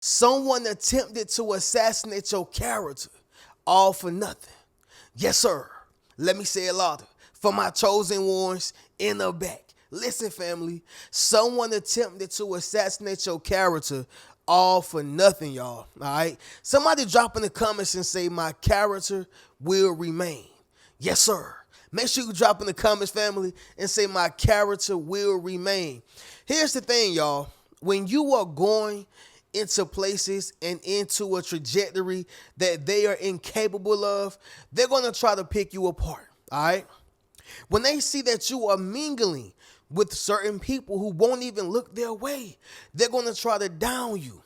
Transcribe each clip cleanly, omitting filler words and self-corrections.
Someone attempted to assassinate your character, all for nothing. Yes, sir. Let me say it louder. For my chosen ones in the back. Listen, family. Someone attempted to assassinate your character, all for nothing, y'all. All right. Somebody drop in the comments and say, my character will remain. Yes, sir. Make sure you drop in the comments, family, and say, my character will remain. Here's the thing, y'all. When you are going into places and into a trajectory that they are incapable of, they're going to try to pick you apart. All right. When they see that you are mingling with certain people who won't even look their way, they're going to try to down you.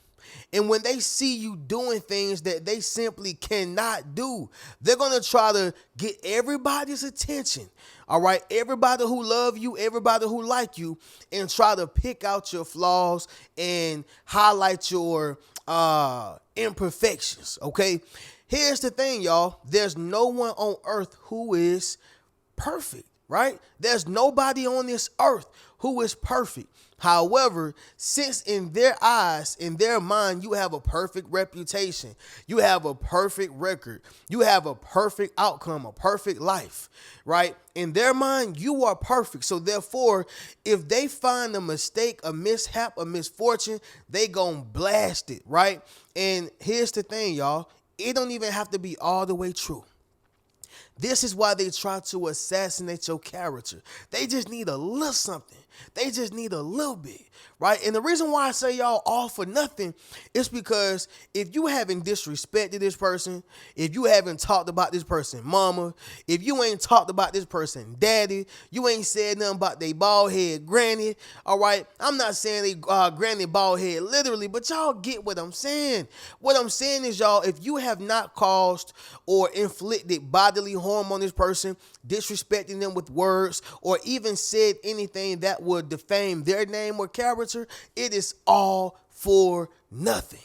And when they see you doing things that they simply cannot do, they're going to try to get everybody's attention. All right. Everybody who love you, everybody who like you, and try to pick out your flaws and highlight your imperfections. Okay. Here's the thing, y'all. There's no one on earth who is perfect, right? There's nobody on this earth who is perfect. However, since in their eyes, in their mind, you have a perfect reputation, you have a perfect record, you have a perfect outcome, a perfect life, right? In their mind, you are perfect. So therefore, if they find a mistake, a mishap, a misfortune, they gonna blast it, right? And here's the thing, y'all. It don't even have to be all the way true. This is why they try to assassinate your character. They just need a little something. They just need a little bit, right? And the reason why I say y'all all for nothing is because if you haven't disrespected this person, if you haven't talked about this person mama, if you ain't talked about this person daddy, you ain't said nothing about they bald head granny, all right? I'm not saying they granny bald head literally, but y'all get what I'm saying. What I'm saying is, y'all, if you have not caused or inflicted bodily harm on this person, disrespecting them with words, or even said anything that would defame their name or character, it is all for nothing.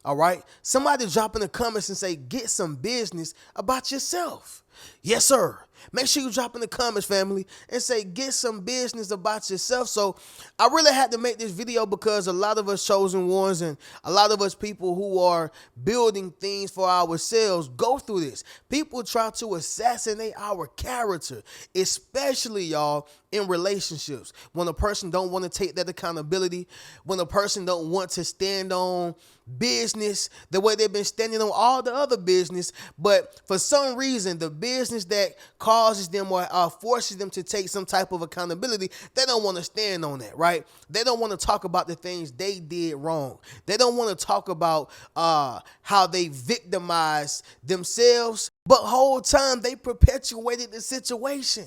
All right. Somebody drop in the comments and say, get some business about yourself. Yes, sir. Make sure you drop in the comments, family, and say, get some business about yourself. So I really had to make this video because a lot of us chosen ones and a lot of us people who are building things for ourselves go through this. People try to assassinate our character, especially, y'all, in relationships. When a person don't want to take that accountability, when a person don't want to stand on business the way they've been standing on all the other business, but for some reason the business that causes them or forces them to take some type of accountability, they don't want to stand on that, right? They don't want to talk about the things they did wrong. They don't want to talk about how they victimized themselves, but whole time they perpetuated the situation.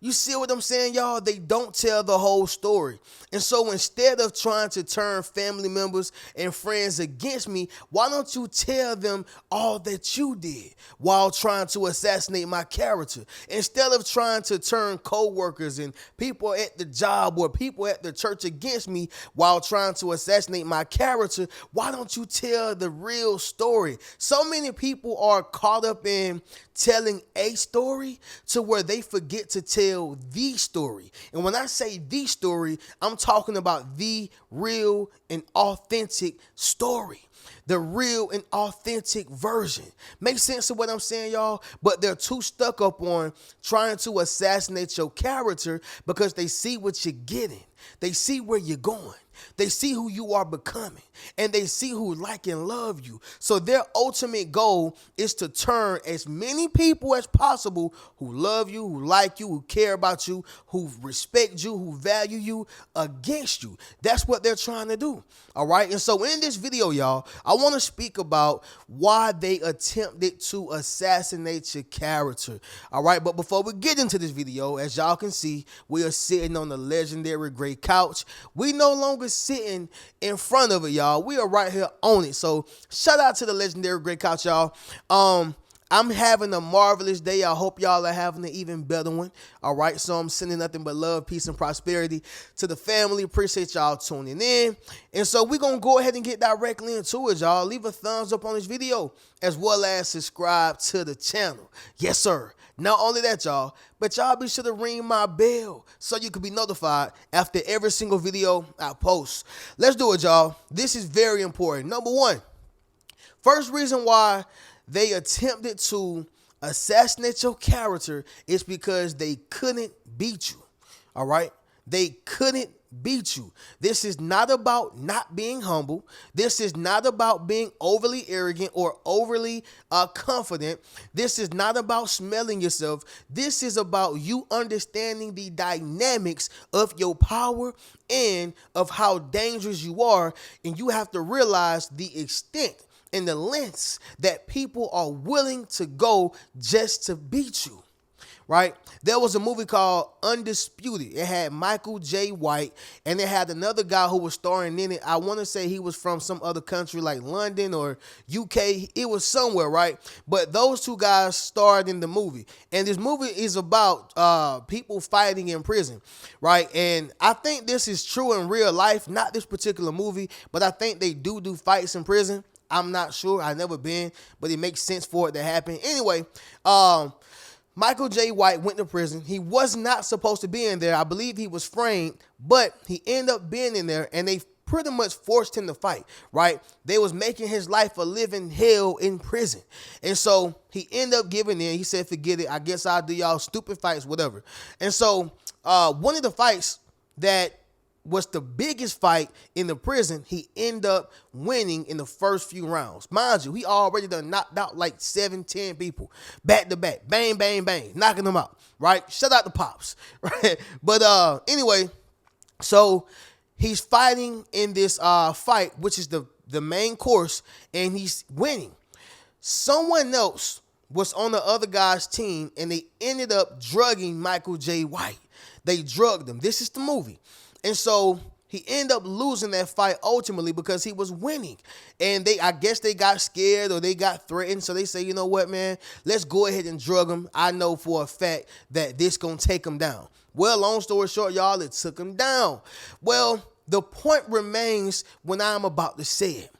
You see what I'm saying, y'all? They don't tell the whole story. And so instead of trying to turn family members and friends against me, why don't you tell them all that you did while trying to assassinate my character? Instead of trying to turn co-workers and people at the job or people at the church against me while trying to assassinate my character, why don't you tell the real story? So many people are caught up in telling a story to where they forget to tell the story. And when I say the story, I'm talking about the real and authentic story. The real and authentic version. Makes sense of what I'm saying, y'all? But they're too stuck up on trying to assassinate your character because they see what you're getting. They see where you're going. They see who you are becoming, and they see who like and love you. So their ultimate goal is to turn as many people as possible who love you, who like you, who care about you, who respect you, who value you against you. That's what they're trying to do. All right. And so in this video, y'all, I want to speak about why they attempted to assassinate your character. All right. But before we get into this video, as y'all can see, we are sitting on the legendary gray couch. We no longer sitting in front of it, y'all. We are right here on it. So shout out to the legendary gray couch, y'all. I'm having a marvelous day. I hope y'all are having an even better one. All right. So I'm sending nothing but love, peace, and prosperity to the family. Appreciate y'all tuning in. And so we're going to go ahead and get directly into it, y'all. Leave a thumbs up on this video as well as subscribe to the channel. Yes, sir. Not only that, y'all, but y'all be sure to ring my bell so you can be notified after every single video I post. Let's do it, y'all. This is very important. Number one, first reason why they attempted to assassinate your character is because they couldn't beat you. All right? They couldn't beat you. This is not about not being humble. This is not about being overly arrogant or overly confident. This is not about smelling yourself. This is about you understanding the dynamics of your power and of how dangerous you are. And you have to realize the extent and the lengths that people are willing to go just to beat you. Right? There was a movie called Undisputed. It had Michael J. White, and it had another guy who was starring in it. I want to say he was from some other country like London or UK. It was somewhere, right? But those two guys starred in the movie. And this movie is about people fighting in prison, right? And I think this is true in real life, not this particular movie, but I think they do fights in prison. I'm not sure. I've never been, but it makes sense for it to happen. Anyway, Michael J. White went to prison. He was not supposed to be in there. I believe he was framed, but he ended up being in there, and they pretty much forced him to fight, right? They was making his life a living hell in prison. And so he ended up giving in. He said, forget it. I guess I'll do y'all stupid fights, whatever. And so one of the fights that was the biggest fight in the prison, he ended up winning in the first few rounds. Mind you, he already done knocked out like 7-10 people back to back. Bang, bang, bang. Knocking them out, right? Shut out the Pops, right? But anyway, so he's fighting in this fight, which is the main course, and he's winning. Someone else was on the other guy's team, and they ended up drugging Michael J. White. They drugged him. This is the movie. And so he ended up losing that fight ultimately because he was winning. And I guess they got scared or they got threatened. So they say, you know what, man, let's go ahead and drug him. I know for a fact that this going to take him down. Well, long story short, y'all, it took him down. Well, the point remains when I'm about to say it.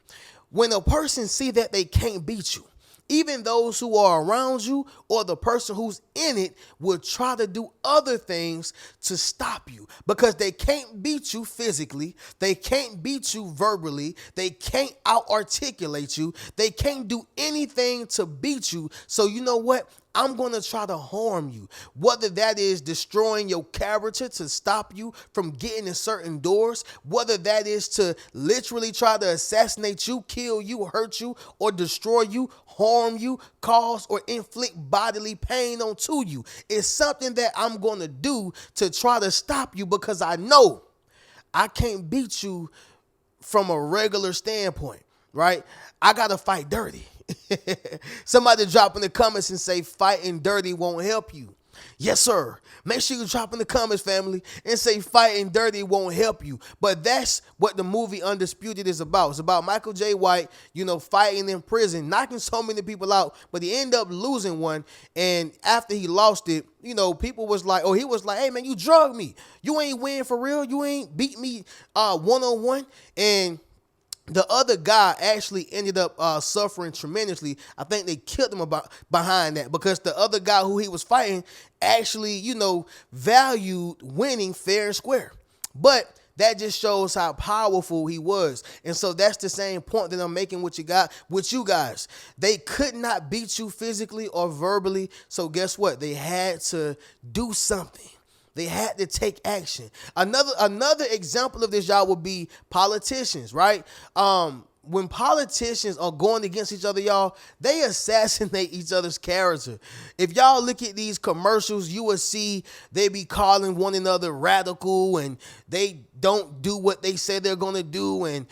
When a person see that they can't beat you, even those who are around you or the person who's in it will try to do other things to stop you because they can't beat you physically. They can't beat you verbally. They can't out-articulate you. They can't do anything to beat you. So you know what? I'm going to try to harm you, whether that is destroying your character to stop you from getting in certain doors, whether that is to literally try to assassinate you, kill you, hurt you, or destroy you, harm you, cause or inflict bodily pain onto you. It's something that I'm going to do to try to stop you because I know I can't beat you from a regular standpoint, right? I got to fight dirty. Somebody drop in the comments and say fighting dirty won't help you. Yes, sir. Make sure you drop in the comments, family, and say fighting dirty won't help you. But that's what the movie Undisputed is about. It's about Michael J. White, fighting in prison, knocking so many people out, but he ended up losing one. And after he lost it, people was like, he was like, hey, man, you drugged me. You ain't win for real. You ain't beat me one-on-one. And the other guy actually ended up suffering tremendously. I think they killed him behind that because the other guy who he was fighting actually, valued winning fair and square. But that just shows how powerful he was. And so that's the same point that I'm making with you guys. They could not beat you physically or verbally. So guess what? They had to do something. They had to take action. Another example of this, y'all, would be politicians, right? When politicians are going against each other, y'all, they assassinate each other's character. If y'all look at these commercials, you will see they be calling one another radical and they don't do what they say they're going to do. And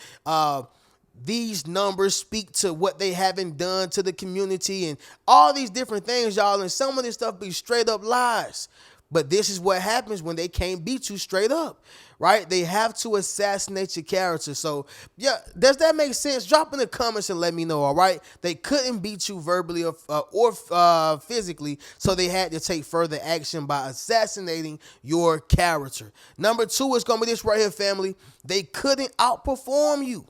these numbers speak to what they haven't done to the community and all these different things, y'all. And some of this stuff be straight up lies. But this is what happens when they can't beat you straight up, right? They have to assassinate your character. So, yeah, does that make sense? Drop in the comments and let me know, all right? They couldn't beat you verbally or physically, so they had to take further action by assassinating your character. Number 2 is going to be this right here, family. They couldn't outperform you.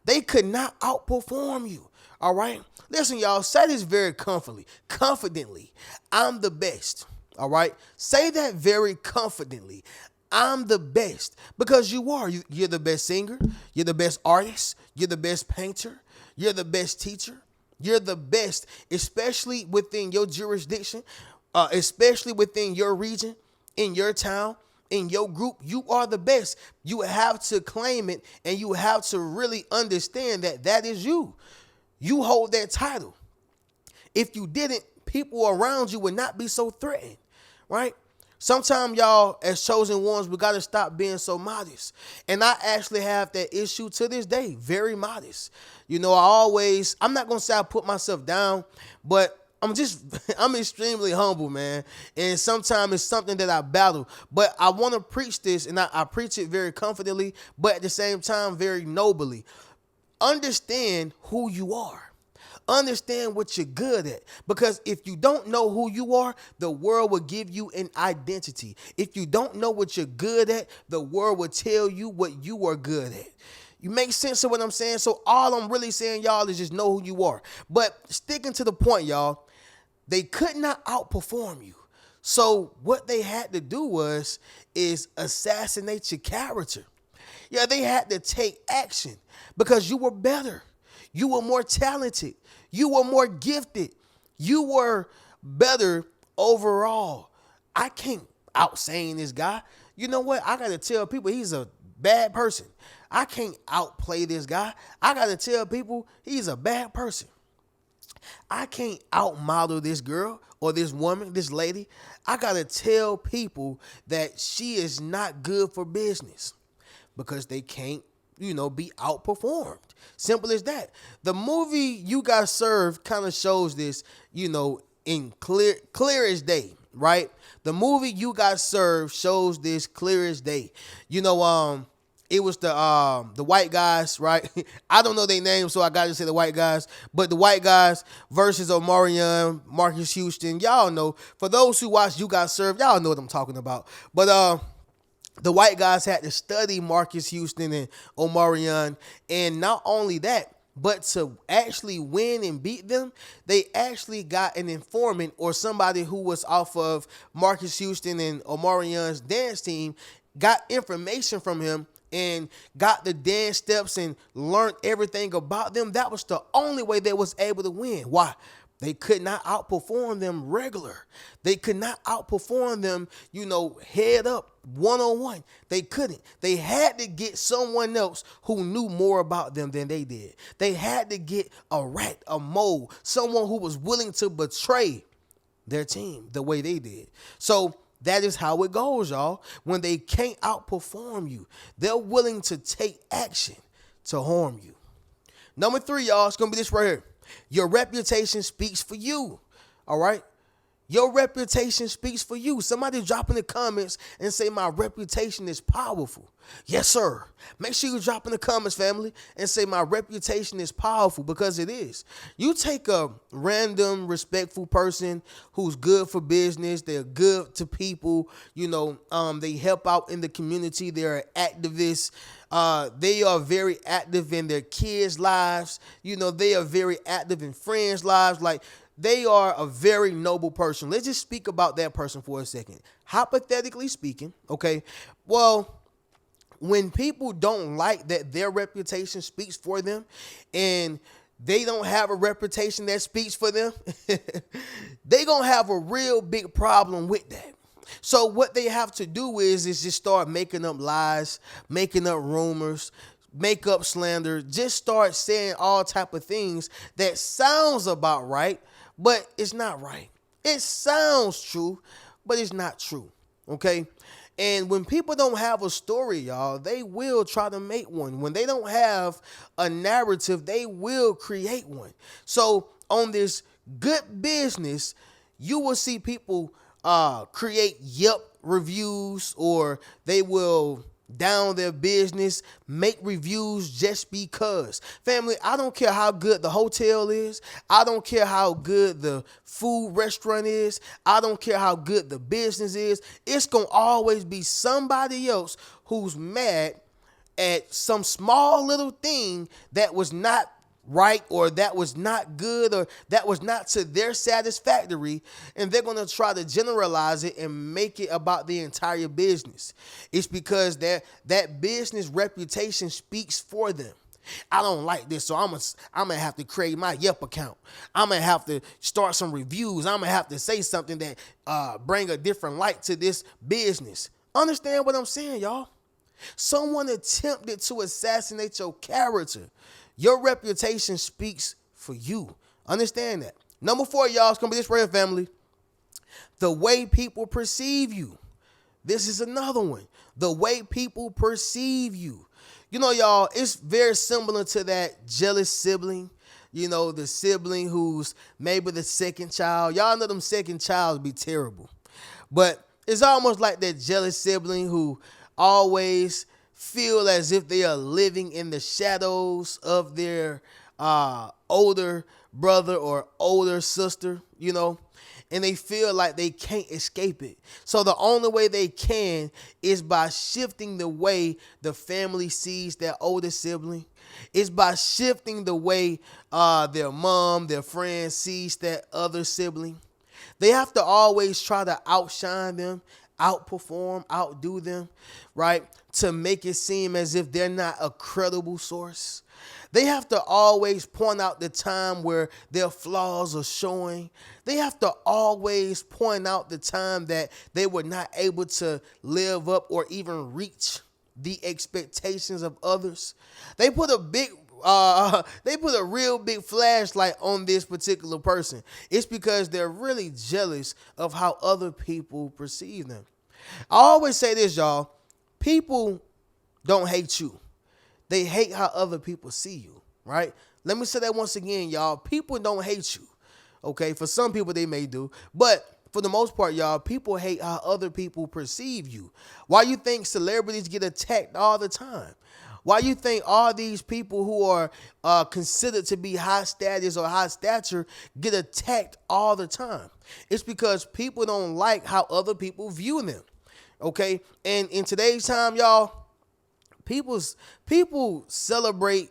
They could not outperform you. All right. Listen, y'all, say this very confidently. I'm the best. All right. Say that very confidently. I'm the best because you are. You're the best singer. You're the best artist. You're the best painter. You're the best teacher. You're the best, especially within your jurisdiction, especially within your region, in your town, in your group. You are the best. You have to claim it, and you have to really understand that that is you. You hold that title. If you didn't, people around you would not be so threatened, right? Sometimes, y'all, as chosen ones, we got to stop being so modest. And I actually have that issue to this day, very modest. You know, I'm not going to say I put myself down, but I'm extremely humble, man. And sometimes it's something that I battle. But I want to preach this, and I preach it very confidently, but at the same time, very nobly. Understand who you are. Understand what you're good at. Because if you don't know who you are, the world will give you an identity. If you don't know what you're good at, the world will tell you what you are good at. You make sense of what I'm saying? So all I'm really saying, y'all, is just know who you are. But sticking to the point, y'all, they could not outperform you. So what they had to do is assassinate your character. Yeah, they had to take action because you were better. You were more talented. You were more gifted. You were better overall. I can't outsaying this guy. You know what? I got to tell people he's a bad person. I can't outplay this guy. I got to tell people he's a bad person. I can't outmodel this girl or this woman, this lady. I got to tell people that she is not good for business because they can't, be outperformed. Simple as that. The movie You Got Served kind of shows this, in clear as day, right? The movie You Got Served shows this clear as day. It was the white guys, right? I don't know their names, so I got to say the white guys. But the white guys versus Omarion, Marcus Houston, y'all know. For those who watch You Got Served, y'all know what I'm talking about. But the white guys had to study Marcus Houston and Omarion, and not only that, but to actually win and beat them, they actually got an informant or somebody who was off of Marcus Houston and Omarion's dance team, got information from him and got the dance steps and learned everything about them. That was the only way they was able to win. Why? They could not outperform them regular. They could not outperform them, head up, one-on-one. They couldn't. They had to get someone else who knew more about them than they did. They had to get a rat, a mole, someone who was willing to betray their team the way they did. So that is how it goes, y'all. When they can't outperform you, they're willing to take action to harm you. Number 3, y'all, it's going to be this right here. Your reputation speaks for you. All right. Your reputation speaks for you. Somebody drop in the comments and say my reputation is powerful. Yes, sir. Make sure you drop in the comments, family, and say my reputation is powerful, because it is. You take a random, respectful person who's good for business. They're good to people. They help out in the community. They're activists. They are very active in their kids' lives. They are very active in friends' lives. Like, they are a very noble person. Let's just speak about that person for a second. Hypothetically speaking, okay, well, when people don't like that their reputation speaks for them and they don't have a reputation that speaks for them, they gonna have a real big problem with that. So what they have to do is just start making up lies, making up rumors, make up slander, just start saying all type of things that sounds about right, but it's not right. It sounds true, but it's not true, okay? And when people don't have a story, y'all, they will try to make one. When they don't have a narrative, they will create one. So on this good business, you will see people create Yelp reviews, or they will down their business, make reviews just because. Family, I don't care how good the hotel is. I don't care how good the food restaurant is. I don't care how good the business is. It's going to always be somebody else who's mad at some small little thing that was not right, or that was not good, or that was not to their satisfactory, and they're going to try to generalize it and make it about the entire business. It's because that business reputation speaks for them. I don't like this, so I'm gonna have to create my Yelp account. I'm gonna have to start some reviews. I'm gonna have to say something that bring a different light to this business. Understand what I'm saying, y'all? Someone attempted to assassinate your character. Your reputation speaks for you. Understand that. Number 4, y'all, it's gonna be this right here, family. The way people perceive you. This is another one. The way people perceive you. You know, y'all, it's very similar to that jealous sibling. You know, the sibling who's maybe the second child. Y'all know them second childs be terrible. But it's almost like that jealous sibling who always feel as if they are living in the shadows of their older brother or older sister, you know, and they feel like they can't escape it. So the only way they can is by shifting the way the family sees their older sibling. It's by shifting the way their mom, their friend sees that other sibling. They have to always try to outshine them, outperform, outdo them, right? To make it seem as if they're not a credible source. They have to always point out the time where their flaws are showing. They have to always point out the time that they were not able to live up or even reach the expectations of others. They put a real big flashlight on this particular person. It's because they're really jealous of how other people perceive them. I always say this, y'all. People don't hate you. They hate how other people see you, right? Let me say that once again, y'all. People don't hate you, okay? For some people, they may do. But for the most part, y'all, people hate how other people perceive you. Why you think celebrities get attacked all the time? Why you think all these people who are considered to be high status or high stature get attacked all the time? It's because people don't like how other people view them, okay? And in today's time, y'all, people celebrate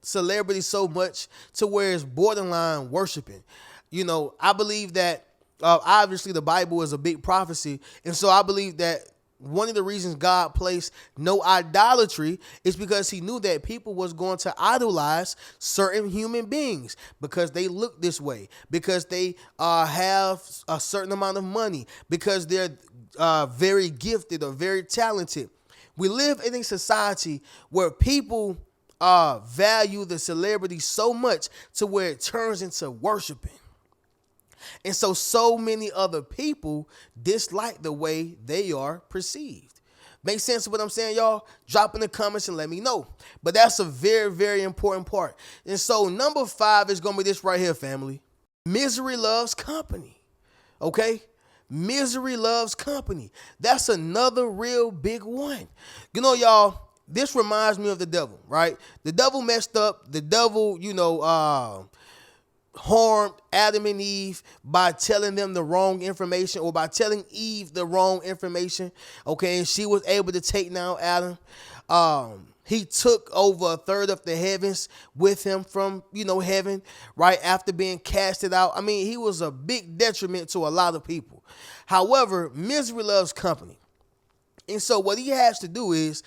celebrity so much to where it's borderline worshiping. You know, I believe that obviously the Bible is a big prophecy, and so I believe that one of the reasons God placed no idolatry is because he knew that people was going to idolize certain human beings because they look this way, because they have a certain amount of money, because they're very gifted or very talented. We live in a society where people value the celebrity so much to where it turns into worshiping. And so many other people dislike the way they are perceived. Make sense of what I'm saying, y'all? Drop in the comments and let me know. But that's a very, very important part. And so number 5 is going to be this right here, family. Misery loves company. Okay? Misery loves company. That's another real big one. You know, y'all, this reminds me of the devil, right? The devil messed up. The devil, harmed Adam and Eve by telling them the wrong information, or by telling Eve the wrong information. Okay, and she was able to take down Adam. He took over a third of the heavens with him from, heaven, right after being casted out. I mean, he was a big detriment to a lot of people. However, misery loves company. And so what he has to do is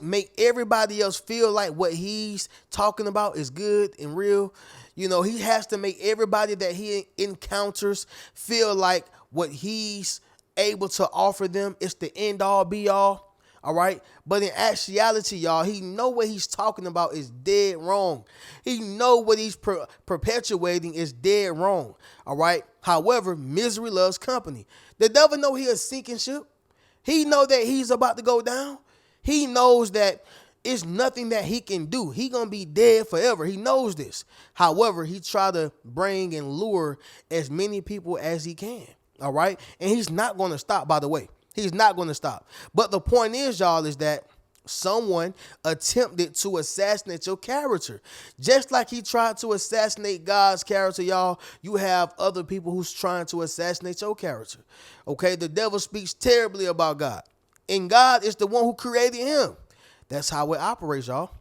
make everybody else feel like what he's talking about is good and real. He has to make everybody that he encounters feel like what he's able to offer them is the end all be all. All right. But in actuality, y'all, he know what he's talking about is dead wrong. He know what he's perpetuating is dead wrong. All right. However, misery loves company. The devil know he a sinking ship. He know that he's about to go down. He knows that it's nothing that he can do. He gonna be dead forever. He knows this. However, he try to bring and lure as many people as he can. All right. And he's not going to stop, by the way. He's not going to stop. But the point is, y'all, is that someone attempted to assassinate your character. Just like he tried to assassinate God's character, y'all, you have other people who's trying to assassinate your character. Okay, the devil speaks terribly about God. And God is the one who created him. That's how it operates, y'all.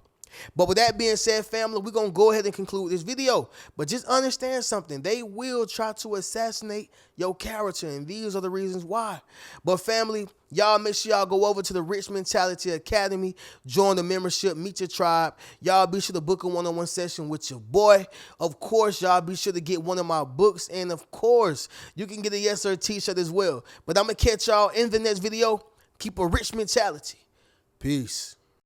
But with that being said, family, we're going to go ahead and conclude this video. But just understand something. They will try to assassinate your character, and these are the reasons why. But family, y'all make sure y'all go over to the Rich Mentality Academy, join the membership, meet your tribe. Y'all be sure to book a one-on-one session with your boy. Of course, y'all be sure to get one of my books. And of course, you can get a Yes Sir t-shirt as well. But I'm going to catch y'all in the next video. Keep a rich mentality. Peace.